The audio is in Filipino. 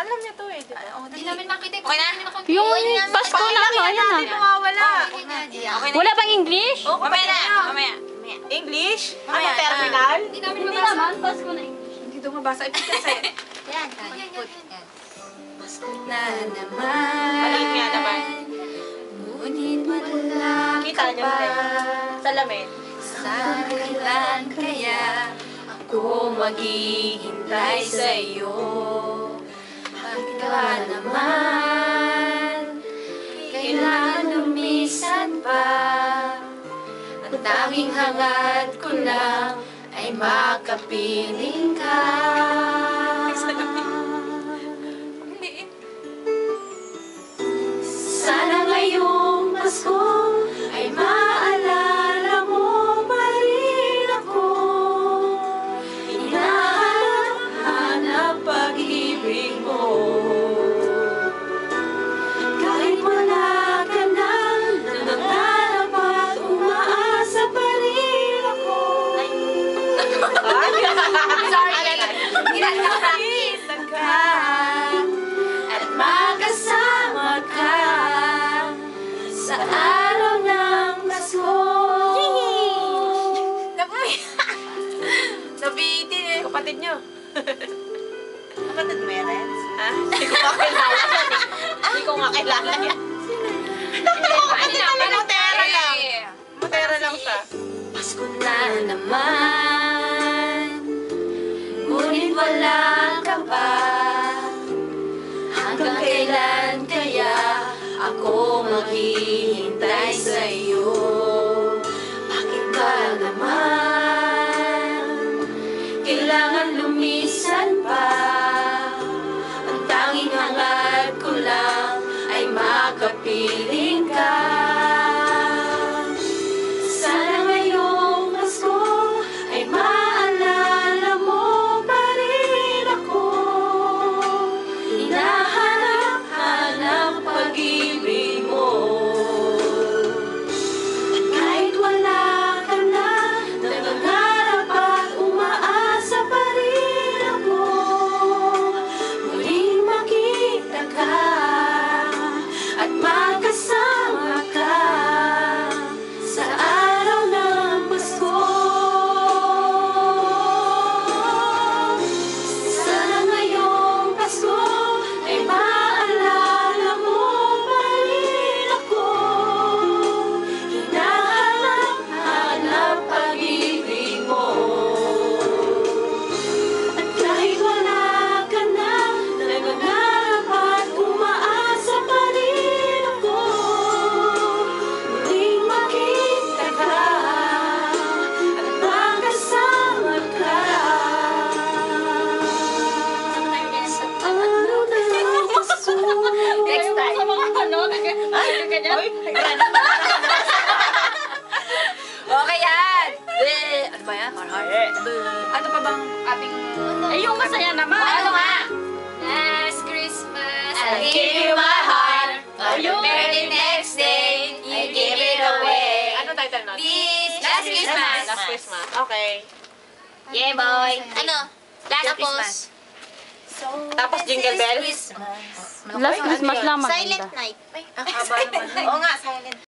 Alam niya to eh, di ba? Hindi namin makita. Okay na? Yung Pasko na ano, ayan na. Nawawala. Okay na. Wala bang English? Mamaya na. Mamaya. English? Ano, Mamaya. terminal? Hindi namin Hindi mabasa. naman, Pasko na English. Hindi daw mabasa. Ipita sa'yo. Yan. Pasko na naman. Alin nga naman. Ngunit wala Kita niyo na eh. Salamin. Sa kailan kaya ako maghihintay sa iyo? Bakit ka naman kailangan lumisan pa? Ang tanging hangad ko lang ay makapiling ka. Sana ngayong Pasko ay maalala mo pa rin ako. Hinahanap pag-ibig mo. Kahit wala ka na, nangangarap at umaasa pa rin ako. Sorry, ginagawa ka at makasama ka sa araw ng Pasko. Nabitin eh. Kapatid niyo. Kapatid mo yan, Renz? Ha? Hindi ko makilala yan eh. Hindi ko makilala yan. Kapatid na lang. Mutera lang. Mutera lang siya. Pasko na naman, ngunit wala ka pa. Hanggang kailan kaya ako maghihintay sa iyo? Bakit ba naman kailangan lumisan pa? Ang tanging hangad ko lang ay makapiling ka. Sana ngayong Pasko ay maalala mo pa rin ako. Hinahanap pag-ibig mo. At kahit wala ka na, nangangarap at umaasa pa rin ako. Muling makita ka at magkasama ka sa araw ng Pasko. Sana ngayong Pasko ay maalala mo pa rin ako. Hinahanap pag-ibig mo. At kahit wala ka na, nangangarap at umaasa pa rin ako. Muling makita ka at magkasama ka sa araw ng Pasko. Next time. Sa mga ano, ganyan. Okay yan! Ano ba yan? Ano pa bang ating... Ay, yung masaya naman. Ano nga? Last Christmas, I'll give you my heart. On the very next day, you give it away. Ano title nun? Last Christmas. Last Christmas. Okay. Yeah, boy. Ano? Last Christmas. Tapos Jingle Bell? Last Christmas lang maganda. Silent Night. Ay, ang haba naman. Oo nga, Silent